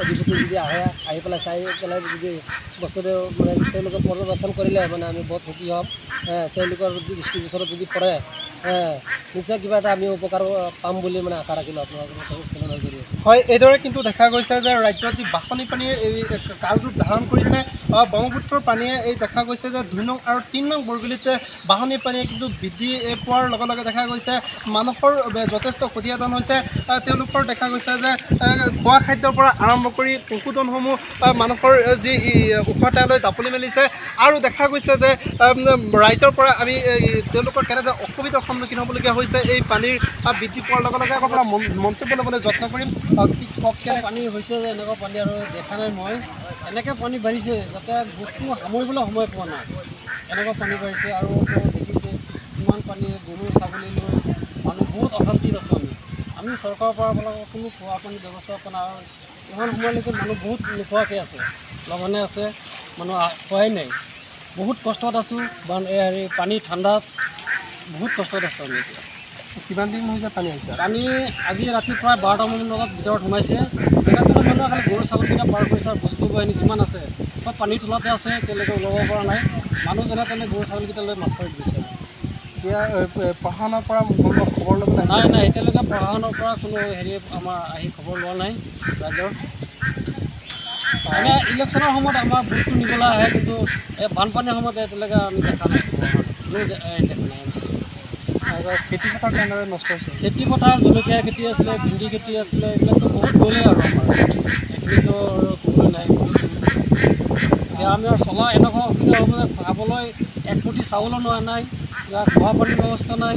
অধিপতি যদি আহি পেলাই চাই পেলাই যদি বস্তুটো তেওঁলোকে পৰ্যবেক্ষণ কৰিলে আমি বহুত সুখী হ'ম তেওঁলোকৰ দৃষ্টিগোচৰত যদি পৰে নিশ্চয় কিবা এটা আমি উপকাৰ পাম বুলি আশা ৰাখিলোঁ আপোনালোকৰ চেনেলৰ জৰিয়তে হয় এইদৰে কিন্তু দেখা গৈছে যে ৰাজ্যত যি বাসনী পানীৰ এই কালৰূপ ধাৰণ কৰিছে ব্ৰহ্মপুত্ৰৰ পানীয়ে এই দেখা গৈছে যে 2 নং আৰু 3 নং বৰগুলিত বাসনী পানীয়ে কিন্তু বৃদ্ধি পোৱাৰ লগে লগে দেখা গৈছে মানুহৰ যথেষ্ট ক্ষতিসাধন হৈছে তেওঁলোকৰ দেখা গৈছে যে খোৱা খাদ্যৰ পৰা আৰম্ভ কৰি পশুধনসমূহ মানুহৰ যি ওখ ঠাইলৈ দাপলি মেলিছে আৰু দেখা গৈছে যে ৰাইজৰ পৰা আমি তেওঁলোকৰ কেনেদৰে অসুবিধাৰ সন্মুখীন হ'বলগীয়া হৈছে এই পানীৰ বৃদ্ধি পোৱাৰ লগে লগে আপোনাৰ মন্তব্য ল'বলৈ যত্ন কৰিম পানী হৈছে যে এনেকুৱা পানী আৰু দেখা নাই মই এনেকৈ পানী বাঢ়িছে যাতে বস্তু সামৰিবলৈ সময় পোৱা নাই এনেকুৱা পানী বাঢ়িছে আৰু দেখিছে ইমান পানী গৰু ছাগলী লৈ মানুহ বহুত অশান্তিত আছোঁ আমি চৰকাৰৰ পৰা কোনো খোৱা পানী ব্যৱস্থাপনা আৰু ইমান সময়লৈকে মানুহ বহুত নোখোৱাকৈ আছে লঘনে আছে মানুহ খোৱাই নাই বহুত কষ্টত আছোঁ হেৰি পানী ঠাণ্ডাত বহুত কষ্টত আছোঁ আমি এতিয়া কিমান দিন হৈছে পানী আহিছে পানী আজি ৰাতি প্ৰায় 12টামান বজাত ভিতৰত সোমাইছে জেগাটোত মানুহে খালি গৰু ছাগলীকেইটা পাৰ কৰিছে আৰু বস্তু বাহিনী যিমান আছে চব পানীৰ তলতে আছে তেওঁলোকে ওলাব পৰা নাই মানুহ যেনে তেনে গৰু ছাগলীকেইটা লৈ মাত কৰি দিছে এতিয়া প্ৰশাসনৰ পৰা খবৰ ল'বলৈ নাই এতিয়ালৈকে প্ৰশাসনৰ পৰা কোনো হেৰি আমাৰ আহি খবৰ লোৱা নাই ৰাইজৰ এনে ইলেকশ্যনৰ সময়ত আমাৰ ভোটটো নিবলৈ আহে কিন্তু এই বানপানীৰ সময়ত এতিয়ালৈকে আমি দেখা নাই দেখা নাই খেতি পথাৰ কেনেদৰে নষ্ট হৈছে খেতি পথাৰ জলকীয়া খেতি আছিলে ভেন্দি খেতি আছিলে এইবিলাকতো বহুত গ'লেই আৰু আমাৰ এইখিনিতো ক'বলৈ নাই এতিয়া আমি আৰু চলা এনেকুৱা অসুবিধা হ'ব যে খাবলৈ 1 মুঠি চাউলো নোৱা নাই খোৱা পানীৰ ব্যৱস্থা নাই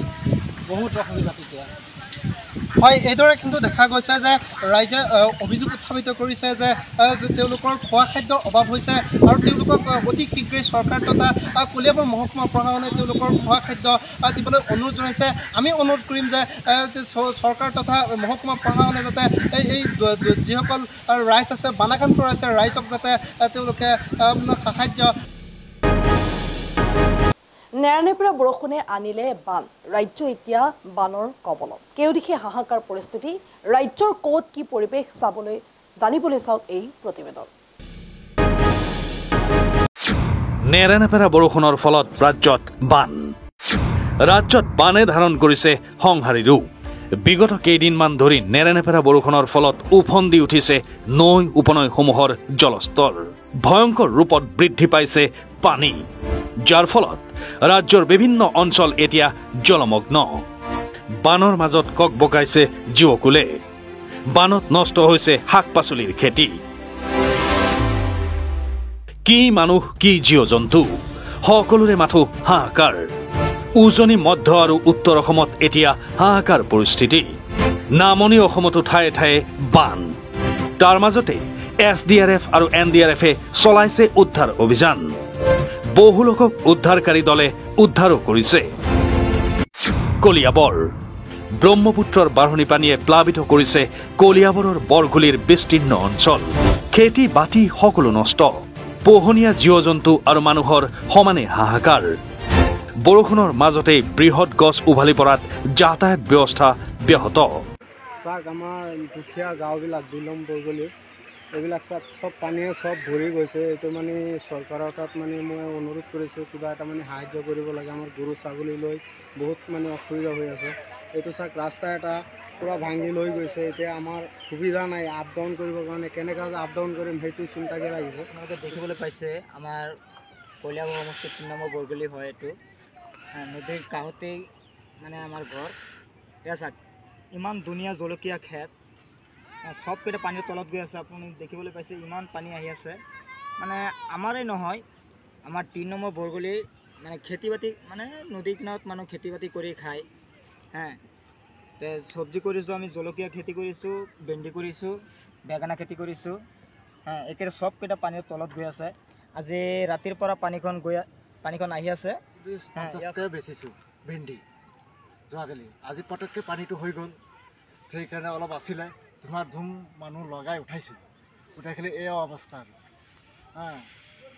বহুত অসুবিধা তেতিয়া হয় এইদৰে কিন্তু দেখা গৈছে যে ৰাইজে অভিযোগ উত্থাপিত কৰিছে যে তেওঁলোকৰ খোৱা খাদ্যৰ অভাৱ হৈছে আৰু তেওঁলোকক অতি শীঘ্ৰেই চৰকাৰ তথা কলিয়াবৰ মহকুমা প্ৰশাসনে তেওঁলোকৰ খোৱা খাদ্য দিবলৈ অনুৰোধ জনাইছে আমি অনুৰোধ কৰিম যে চৰকাৰ তথা মহকুমা প্ৰশাসনে যাতে এই যিসকল ৰাইজ আছে বানাক্ৰান্ত ৰাইজে ৰাইজক যাতে তেওঁলোকে সাহায্য নেৰানেপেৰা বৰষুণে আনিলে বান ৰাজ্য এতিয়া বানৰ কবলত কেউদিশে হাহাকাৰ পৰিস্থিতি ৰাজ্যৰ ক'ত কি পৰিৱেশ চাবলৈ জানিবলৈ চাওক এই প্ৰতিবেদন নেৰানেপেৰা বৰষুণৰ ফলত ৰাজ্যত বানে ধাৰণ কৰিছে সংহাৰী ৰূপ বিগত কেইদিনমান ধৰি নেৰানেপেৰা বৰষুণৰ ফলত উফন্দি উঠিছে নৈ উপনৈসমূহৰ জলস্তৰ ভয়ংকৰ ৰূপত বৃদ্ধি পাইছে পানী যাৰ ফলত ৰাজ্যৰ বিভিন্ন অঞ্চল এতিয়া জলমগ্ন বানৰ মাজত কক বকাইছে জীৱকুলে বানত নষ্ট হৈছে শাক পাচলিৰ খেতি কি মানুহ কি জীৱ জন্তু সকলোৰে মাথো হাহাকাৰ উজনি মধ্য আৰু উত্তৰ অসমত এতিয়া হাহাকাৰ পৰিস্থিতি নামনি অসমতো ঠায়ে ঠায়ে বান তাৰ মাজতে SDRF আৰু NDRFে চলাইছে উদ্ধাৰ অভিযান বহু লোকক উদ্ধাৰকাৰী দলে উদ্ধাৰো কৰিছে কলিয়াবৰ ব্ৰহ্মপুত্ৰৰ বাঢ়নী পানীয়ে প্লাবিত কৰিছে কলিয়াবৰৰ বৰগুলিৰ বিস্তীৰ্ণ অঞ্চল খেতি বাতি সকলো নষ্ট পোহনীয়া জীৱ জন্তু আৰু মানুহৰ সমানে হাহাকাৰ বৰষুণৰ মাজতে বৃহৎ গছ উভালি পৰাত যাতায়াত ব্যৱস্থা ব্যাহত চাক আমাৰ দুখীয়া গাঁওবিলাক 2 নম্বৰ বৰগুলি এইবিলাক সব পানীয়ে সব ভৰি গৈছে এইটো মানে চৰকাৰৰ তাত মানে মই অনুৰোধ কৰিছোঁ কিবা এটা মানে সাহায্য কৰিব লাগে আমাৰ গৰু ছাগলী লৈ বহুত মানে অসুবিধা হৈ আছে এইটো চাক ৰাস্তা এটা পুৰা ভাঙি লৈ গৈছে এতিয়া আমাৰ সুবিধা নাই আপ ডাউন কৰিবৰ কাৰণে কেনেকৈ আপ ডাউন কৰিম সেইটো চিন্তাকে লাগিছে আপোনালোকে দেখিবলৈ পাইছে আমাৰ কলিয়াবৰ সমষ্টিৰ 3 নম্বৰ বৰগুলি হয় এইটো নদীৰ কাষতেই মানে আমাৰ ঘৰ এতিয়া চাক ইমান ধুনীয়া জলকীয়া খেত সবকেইটা পানীৰ তলত গৈ আছে আপুনি দেখিবলৈ পাইছে ইমান পানী আহি আছে মানে আমাৰেই নহয় আমাৰ 3 নম্বৰ বৰগুলি মানে খেতি বাতি মানে নদী কিনাৰত মানুহ খেতি বাতি কৰি খায় তে চব্জি কৰিছোঁ আমি জলকীয়া খেতি কৰিছোঁ ভেন্দি কৰিছোঁ বেঙেনা খেতি কৰিছোঁ একেবাৰে সবকেইটা পানীৰ তলত গৈ আছে আজি ৰাতিৰ পৰা পানীখন আহি আছে 50 বেচিছোঁ ভেন্দি যোৱাকালি আজি পটককৈ পানীটো হৈ গ'ল সেইকাৰণে অলপ আছিলে ধুম মানুহ লগাই উঠাইছোঁ উঠাইখিনি এই অৱস্থা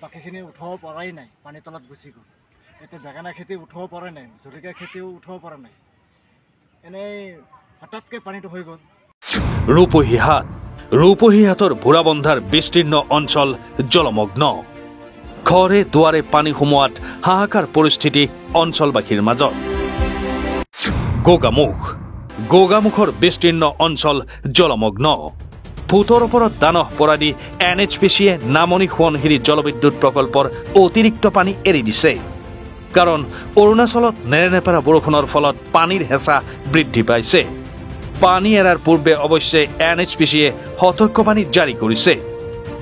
বাকীখিনি উঠাব পৰাই নাই পানী তলত গুচি গ'ল এতিয়া বেঙেনা খেতি উঠাব পৰা নাই জলকীয়া খেতিও উঠাব পৰা নাই এনেই হঠাৎকৈ পানীটো হৈ গ'ল ৰূপহীহাটৰ বুঢ়াবন্ধাৰ বিস্তীৰ্ণ অঞ্চল জলমগ্ন ঘৰে দুৱাৰে পানী সোমোৱাত হাহাকাৰ পৰিস্থিতি অঞ্চলবাসীৰ মাজত গোগামুখৰ বিস্তীৰ্ণ অঞ্চল জলমগ্ন ভূতৰ ওপৰত দানহ পৰা দি NHPCয়ে নামনি সোৱণশিৰি জলবিদ্যুৎ প্ৰকল্পৰ অতিৰিক্ত পানী এৰি দিছে কাৰণ অৰুণাচলত নেৰানেপেৰা বৰষুণৰ ফলত পানীৰ হেঁচা বৃদ্ধি পাইছে পানী এৰাৰ পূৰ্বে অৱশ্যে NHPCয়ে সতৰ্কবাণী জাৰি কৰিছে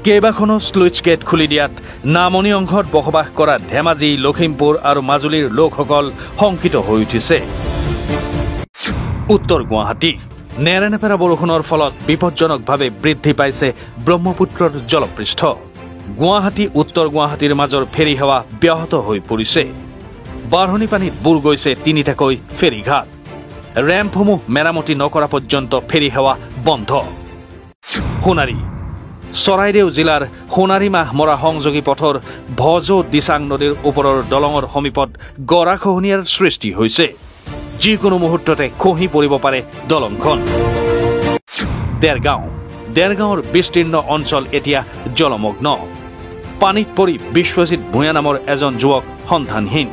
কেইবাখনো স্লুইচ গেট খুলি দিয়াত নামনি অংশত বসবাস কৰা ধেমাজি লখিমপুৰ আৰু মাজুলীৰ লোকসকল শংকিত হৈ উঠিছে উত্তৰ গুৱাহাটী নেৰানেপেৰা বৰষুণৰ ফলত বিপদজনকভাৱে বৃদ্ধি পাইছে ব্ৰহ্মপুত্ৰৰ জলপৃষ্ঠ গুৱাহাটী উত্তৰ গুৱাহাটীৰ মাজৰ ফেৰী সেৱা ব্যাহত হৈ পৰিছে বাঢ়নি পানীত বুৰ গৈছে তিনিটাকৈ ফেৰীঘাট ৰেম্পসমূহ মেৰামতি নকৰা পৰ্যন্ত ফেৰী সেৱা বন্ধ সোণাৰী চৰাইদেউ জিলাৰ সোণাৰী মাহমৰা সংযোগী পথৰ ভজ দিচাং নদীৰ ওপৰৰ দলঙৰ সমীপত গৰাখহনীয়াৰ সৃষ্টি হৈছে যিকোনো মুহূৰ্ততে খহি পৰিব পাৰে দলংখন দেৰগাঁৱৰ বিস্তীৰ্ণ অঞ্চল এতিয়া জলমগ্ন পানীত পৰি বিশ্বজিৎ ভূঞা নামৰ এজন যুৱক সন্ধানহীন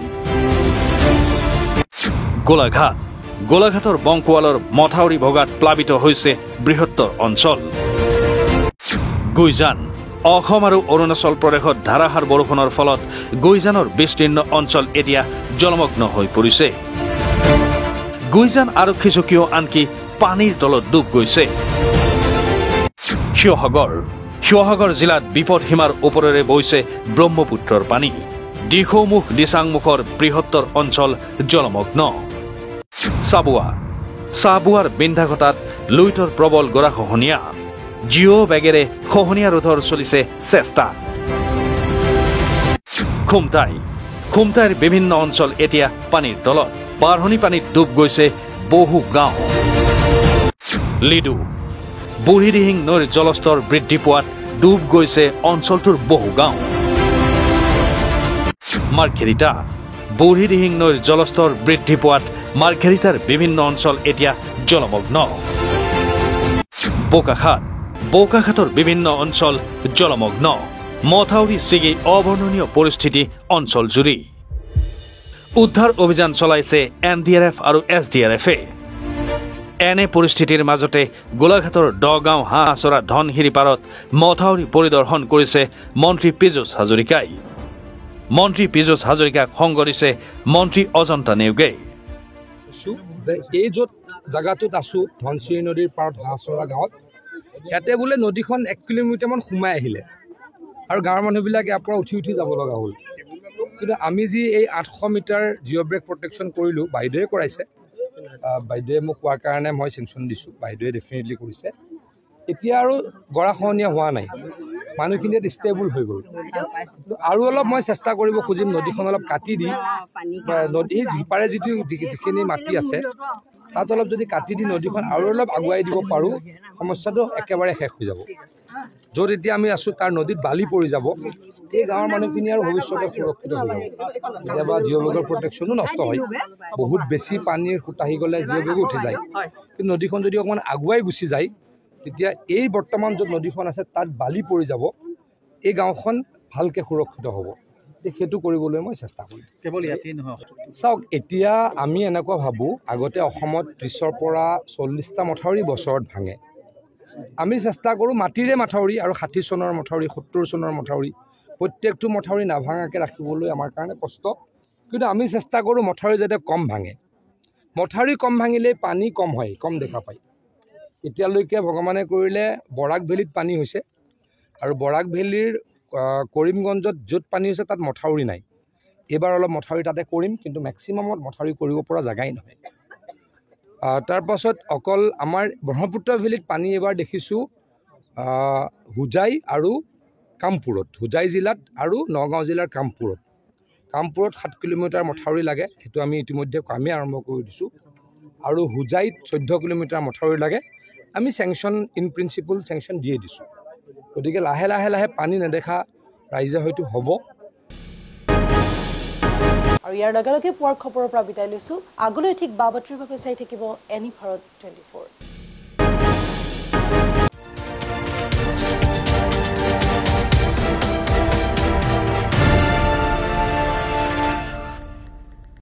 গোলাঘাটৰ বংকুৱালৰ মথাউৰি ভগাত প্লাবিত হৈছে বৃহত্তৰ অঞ্চল গুইজান অসম আৰু অৰুণাচল প্ৰদেশত ধাৰাসাৰ বৰষুণৰ ফলত গুইজানৰ বিস্তীৰ্ণ অঞ্চল এতিয়া জলমগ্ন হৈ পৰিছে গুইজান আৰক্ষী চকীও আনকি পানীৰ তলত ডুব গৈছে শিৱসাগৰ জিলাত বিপদসীমাৰ ওপৰেৰে বৈছে ব্ৰহ্মপুত্ৰৰ পানী দিখৌমুখ দিচাংমুখৰ বৃহত্তৰ অঞ্চল জলমগ্ন চাবুৱাৰ বিন্ধাঘটাত লুইটৰ প্ৰবল গৰাখহনীয়া জিঅ' বেগেৰে খহনীয়া ৰোধৰ চলিছে চেষ্টা খুমটাইৰ বিভিন্ন অঞ্চল এতিয়া পানীৰ তলত বাঢ়নি পানীত ডুব গৈছে বহু গাঁও লিডু বুঢ়ীদিহিং নৈৰ জলস্তৰ বৃদ্ধি পোৱাত ডুব গৈছে অঞ্চলটোৰ বহু গাঁও মাৰ্ঘেৰিটা বুঢ়ীদিহিং নৈৰ জলস্তৰ বৃদ্ধি পোৱাত মাৰ্ঘেৰিটাৰ বিভিন্ন অঞ্চল এতিয়া জলমগ্ন বোকাখাতৰ বিভিন্ন অঞ্চল জলমগ্ন মথাউৰি ছিগি অবৰ্ণনীয় পৰিস্থিতি অঞ্চল জুৰি উদ্ধাৰ অভিযান চলাইছে NDRF আৰু SDRFে এনে পৰিস্থিতিৰ মাজতে গোলাঘাটৰ দগাঁও হাঁহচৰা ধনশিৰি পাৰত মথাউৰি পৰিদৰ্শন কৰিছে মন্ত্ৰী পীযুষ হাজৰিকাক সংগ দিছে মন্ত্ৰী অজন্তা নেওগে এই য'ত জাগাটোত আছো ধনশিৰি নদীৰ পাৰত হাঁহচৰা গাঁৱত ইয়াতে বোলে নদীখন 1 কিলোমিটাৰমান সোমাই আহিলে আৰু গাঁৱৰ মানুহবিলাক ইয়াৰ পৰা উঠি যাব লগা হ'ল কিন্তু আমি যি এই 800 মিটাৰ জিঅ' ব্ৰেক প্ৰটেকশ্যন কৰিলোঁ বাইদেৱে কৰাইছে বাইদেৱে মোক কোৱাৰ কাৰণে মই চেংচন দিছোঁ বাইদেৱে ডেফিনেটলি কৰিছে এতিয়া আৰু গৰাখহনীয়া হোৱা নাই মানুহখিনি ষ্টেবল হৈ গ'ল আৰু অলপ মই চেষ্টা কৰিব খুজিম নদীখন অলপ কাটি দি নদীৰ সিপাৰে যিখিনি মাটি আছে তাত অলপ যদি কাটি দি নদীখন আৰু অলপ আগুৱাই দিব পাৰোঁ সমস্যাটো একেবাৰে শেষ হৈ যাব য'ত এতিয়া আমি আছোঁ তাৰ নদীত বালি পৰি যাব এই গাঁৱৰ মানুহখিনি আৰু ভৱিষ্যতে সুৰক্ষিত হৈ যাব কেতিয়াবা জিঅ' বেগৰ প্ৰটেকশ্যনো নষ্ট হয় বহুত বেছি পানীৰ সোঁত আহি গ'লে জিঅ' বেগো উঠি যায় কিন্তু নদীখন যদি অকণমান আগুৱাই গুচি যায় তেতিয়া এই বৰ্তমান য'ত নদীখন আছে তাত বালি পৰি যাব এই গাঁওখন ভালকৈ সুৰক্ষিত হ'ব সেইটো কৰিবলৈ মই চেষ্টা কৰিম কেৱল ইয়াতেই নহয় চাওক এতিয়া আমি এনেকুৱা ভাবোঁ আগতে অসমত 30ৰ পৰা 40টা মথাউৰি বছৰত ভাঙে আমি চেষ্টা কৰোঁ মাটিৰে মথাউৰি আৰু 60 চনৰ মথাউৰি 70 চনৰ মথাউৰি প্ৰত্যেকটো মথাউৰি নাভাঙাকৈ ৰাখিবলৈ আমাৰ কাৰণে কষ্ট কিন্তু আমি চেষ্টা কৰোঁ মথাউৰি যাতে কম ভাঙে মথাউৰি কম ভাঙিলে পানী কম হয় কম দেখা পায় এতিয়ালৈকে ভগৱানে কৰিলে বৰাক ভেলীত পানী হৈছে আৰু বৰাক ভেলীৰ কৰিমগঞ্জত য'ত পানী হৈছে তাত মথাউৰি নাই এইবাৰ অলপ মথাউৰি তাতে কৰিম কিন্তু মেক্সিমামত মথাউৰি কৰিব পৰা জাগাই নহয় তাৰ পাছত অকল আমাৰ ব্ৰহ্মপুত্ৰ ভেলীত পানী এবাৰ দেখিছোঁ হুজাই আৰু কামপুৰত হুজাই জিলাত আৰু নগাঁও জিলাৰ কামপুৰত 7 কিলোমিটাৰ মথাউৰি লাগে সেইটো আমি ইতিমধ্যে কামেই আৰম্ভ কৰি দিছোঁ আৰু হুজাইত 14 কিলোমিটাৰ মথাউৰি লাগে আমি চেংচন ইন প্ৰিন্সিপল চেংচন দিয়ে দিছোঁ গতিকে লাহে লাহে পানী নেদেখা ৰাইজে হয়তো হ'ব আৰু ইয়াৰ লগে লগে পুৱাৰ খবৰৰ পৰা বিদায় লৈছোঁ আগলৈ ঠিক বাবাতিৰ বাবে চাই থাকিব এনি ভাৰত 24